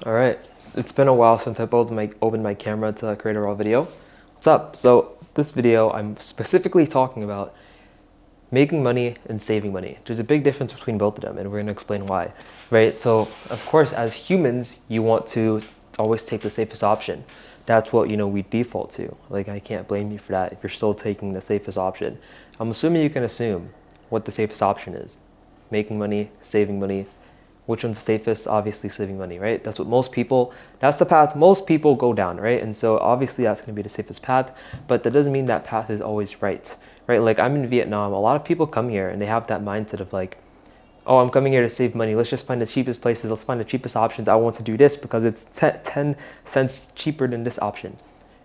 All right, it's been a while since I've opened my camera to create a raw video. What's up? So this video, I'm specifically talking about making money and saving money. There's a big difference between both of them, and we're gonna explain why, right? So of course, as humans, you want to always take the safest option. That's what, we default to. Like, I can't blame you for that if you're still taking the safest option. I'm assuming you can assume what the safest option is. Making money, saving money. Which one's the safest? Obviously saving money, right? That's the path most people go down, right? And so obviously that's gonna be the safest path, but that doesn't mean that path is always right, right? Like, I'm in Vietnam, a lot of people come here and they have that mindset of like, oh, I'm coming here to save money. Let's just find the cheapest places. Let's find the cheapest options. I want to do this because it's 10 cents cheaper than this option,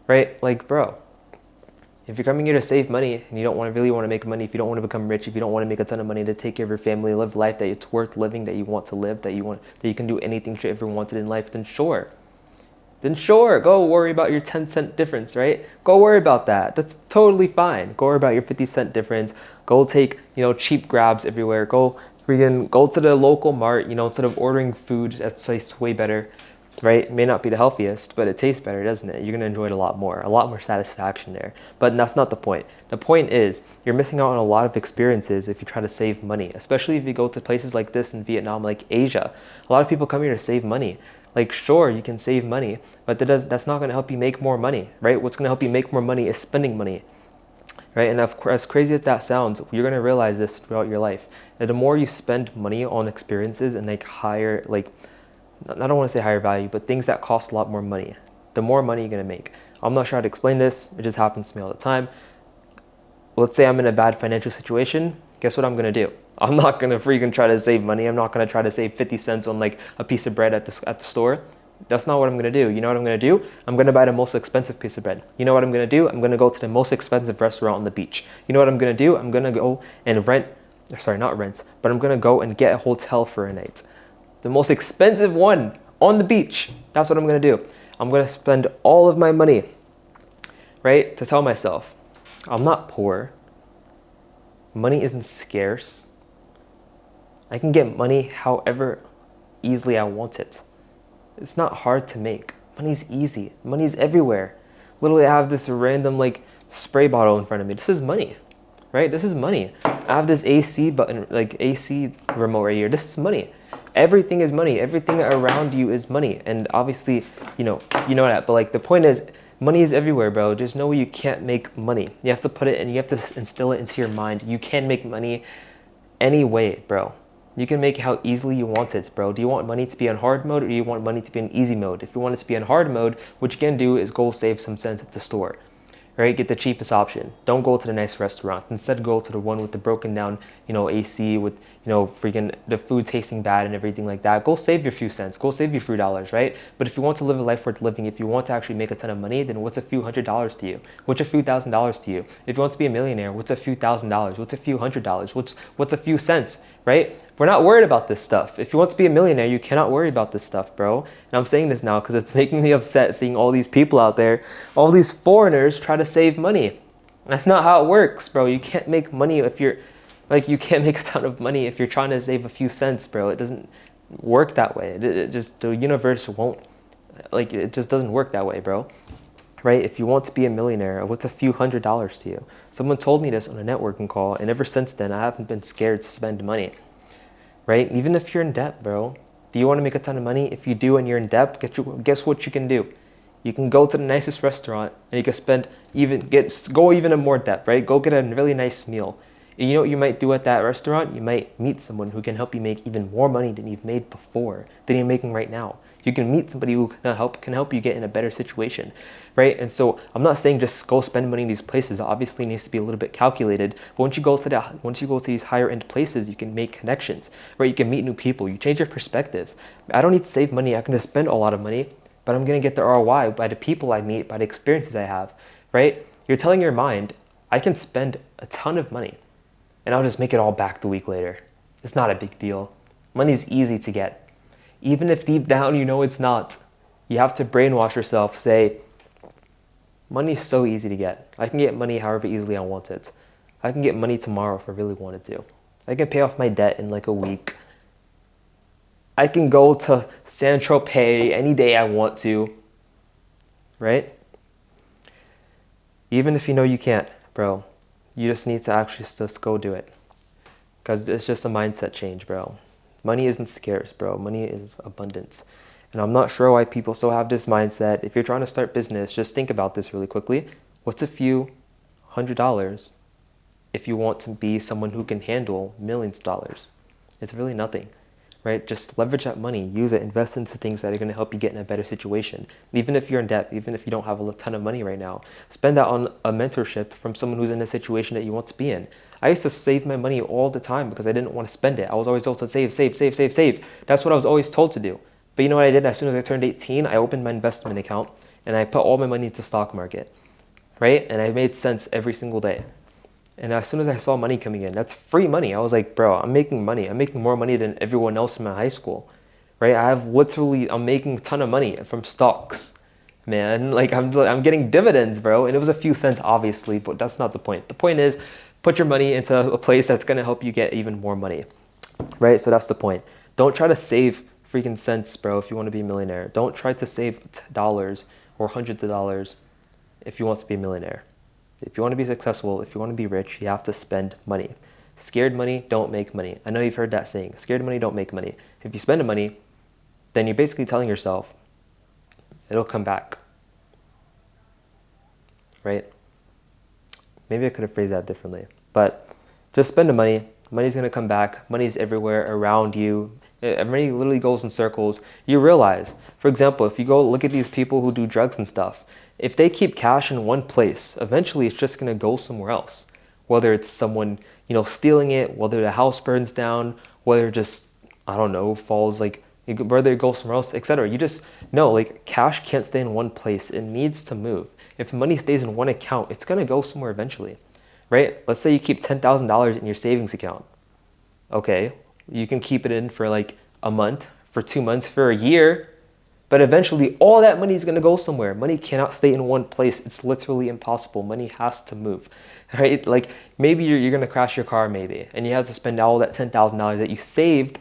right? Like, bro, if you're coming here to save money and you don't really want to make money, if you don't want to become rich, if you don't want to make a ton of money to take care of your family, live life that it's worth living, that you want to live, that you can do anything you ever wanted in life, then sure. Then sure, go worry about your 10-cent difference, right? Go worry about that. That's totally fine. Go worry about your 50-cent difference. Go take, cheap grabs everywhere. Go to the local mart, instead of ordering food that tastes way better, right? It may not be the healthiest, but it tastes better, doesn't it? You're gonna enjoy it a lot more satisfaction there. But that's not the point. The point is you're missing out on a lot of experiences if you try to save money, especially if you go to places like this in Vietnam, like Asia. A lot of people come here to save money. Like, sure, you can save money, but that's not gonna help you make more money, right? What's gonna help you make more money is spending money, right? And of course, as crazy as that sounds, you're gonna realize this throughout your life. That the more you spend money on experiences and I don't want to say higher value, but things that cost a lot more money, the more money you're going to make. I'm not sure how to explain this. It just happens to me all the time. Let's say I'm in a bad financial situation. Guess what I'm going to do? I'm not going to freaking try to save money. I'm not going to try to save 50 cents on like a piece of bread at the store. That's not what I'm going to do. You know what I'm going to do? I'm going to buy the most expensive piece of bread. You know what I'm going to do? I'm going to go to the most expensive restaurant on the beach. You know what I'm going to do? I'm going to go and I'm going to go and get a hotel for a night. The most expensive one on the beach. That's what I'm gonna do. I'm gonna spend all of my money, right? To tell myself, I'm not poor. Money isn't scarce. I can get money however easily I want it. It's not hard to make. Money's easy. Money's everywhere. Literally, I have this random like spray bottle in front of me. This is money, right? This is money. I have this AC button, like AC remote right here. This is money. Everything is money. Everything around you is money. And obviously, you know that. But like, the point is, money is everywhere, bro. There's no way you can't make money. You have to put it and you have to instill it into your mind. You can make money any way, bro. You can make it how easily you want it, bro. Do you want money to be on hard mode, or do you want money to be in easy mode? If you want it to be on hard mode, what you can do is go save some cents at the store. Right? Get the cheapest option. Don't go to the nice restaurant. Instead, go to the one with the broken down, AC with, freaking the food tasting bad and everything like that. Go save your few cents. Go save your few dollars, right? But if you want to live a life worth living, if you want to actually make a ton of money, then what's a few $100s to you? What's a few $1,000s to you? If you want to be a millionaire, what's a few $1,000s? What's a few $100s? What's a few cents, right? We're not worried about this stuff. If you want to be a millionaire, you cannot worry about this stuff, bro. And I'm saying this now because it's making me upset seeing all these people out there, all these foreigners try to save money. That's not how it works, bro. You can't make money if you're, you can't make a ton of money if you're trying to save a few cents, bro. It doesn't work that way. The universe won't, it just doesn't work that way, bro. Right? If you want to be a millionaire, what's a few $100s to you? Someone told me this on a networking call, and ever since then, I haven't been scared to spend money. Right? Even if you're in debt, bro. Do you want to make a ton of money? If you do and you're in debt, guess what you can do? You can go to the nicest restaurant and you can go even in more debt, right? Go get a really nice meal. And you know what you might do at that restaurant? You might meet someone who can help you make even more money than you've made before, than you're making right now. You can meet somebody who can help you get in a better situation, right? And so I'm not saying just go spend money in these places. Obviously, it needs to be a little bit calculated. But once you go to these higher end places, you can make connections, right? You can meet new people. You change your perspective. I don't need to save money. I can just spend a lot of money, but I'm gonna get the ROI by the people I meet, by the experiences I have, right? You're telling your mind, I can spend a ton of money, and I'll just make it all back the week later. It's not a big deal. Money's easy to get. Even if deep down you know it's not, you have to brainwash yourself, say, money's so easy to get. I can get money however easily I want it. I can get money tomorrow if I really wanted to. I can pay off my debt in like a week. I can go to Saint-Tropez any day I want to, right? Even if you know you can't, bro, you just need to actually just go do it. Because it's just a mindset change, bro. Money isn't scarce, bro. Money is abundance. And I'm not sure why people still have this mindset. If you're trying to start business, just think about this really quickly. What's a few $100 if you want to be someone who can handle millions of dollars? It's really nothing, right? Just leverage that money, use it, invest into things that are going to help you get in a better situation. Even if you're in debt, even if you don't have a ton of money right now, spend that on a mentorship from someone who's in a situation that you want to be in. I used to save my money all the time because I didn't want to spend it. I was always told to save, save, save, save, save. That's what I was always told to do. But you know what I did? As soon as I turned 18, I opened my investment account and I put all my money into stock market, right? And I made sense every single day. And as soon as I saw money coming in, that's free money. I was like, bro, I'm making money. I'm making more money than everyone else in my high school, right? I'm making a ton of money from stocks, man. Like I'm getting dividends, bro. And it was a few cents, obviously, but that's not the point. The point is, put your money into a place that's going to help you get even more money, right? So that's the point. Don't try to save freaking cents, bro, if you want to be a millionaire. Don't try to save dollars or hundreds of dollars if you want to be a millionaire. If you want to be successful, if you want to be rich, you have to spend money. Scared money don't make money. I know you've heard that saying. Scared money don't make money. If you spend the money, then you're basically telling yourself it'll come back, right? Maybe I could have phrased that differently, but just spend the money. Money's going to come back. Money's everywhere around you. Money literally goes in circles. You realize, for example, if you go look at these people who do drugs and stuff, if they keep cash in one place, eventually it's just going to go somewhere else. Whether it's someone, stealing it, whether the house burns down, whether it just, I don't know, falls whether it goes somewhere else, etc. You just know, cash can't stay in one place. It needs to move. If money stays in one account, it's going to go somewhere eventually, right? Let's say you keep $10,000 in your savings account. Okay, you can keep it in for a month, for 2 months, for a year, but eventually all that money is going to go somewhere. Money cannot stay in one place. It's literally impossible. Money has to move, right? Maybe you're going to crash your car maybe, and you have to spend all that $10,000 that you saved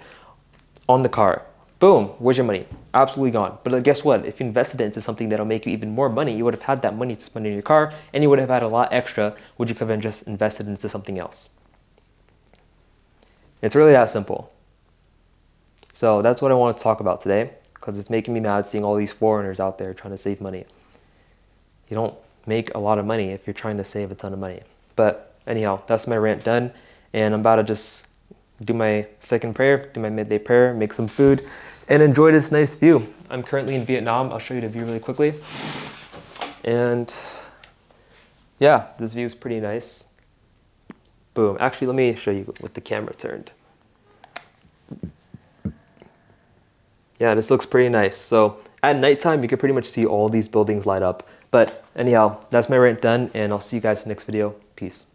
on the car. Boom, where's your money? Absolutely gone. But guess what? If you invested it into something that'll make you even more money, you would have had that money to spend in your car, and you would have had a lot extra, which you could have just invested into something else. It's really that simple. So that's what I want to talk about today, because it's making me mad seeing all these foreigners out there trying to save money. You don't make a lot of money if you're trying to save a ton of money. But anyhow, that's my rant done, and I'm about to just do my second prayer, do my midday prayer, make some food, and enjoy this nice view. I'm currently in Vietnam. I'll show you the view really quickly. And yeah, this view is pretty nice. Boom. Actually, let me show you with the camera turned. Yeah, this looks pretty nice. So at nighttime, you can pretty much see all these buildings light up. But anyhow, that's my rant done, and I'll see you guys in the next video. Peace.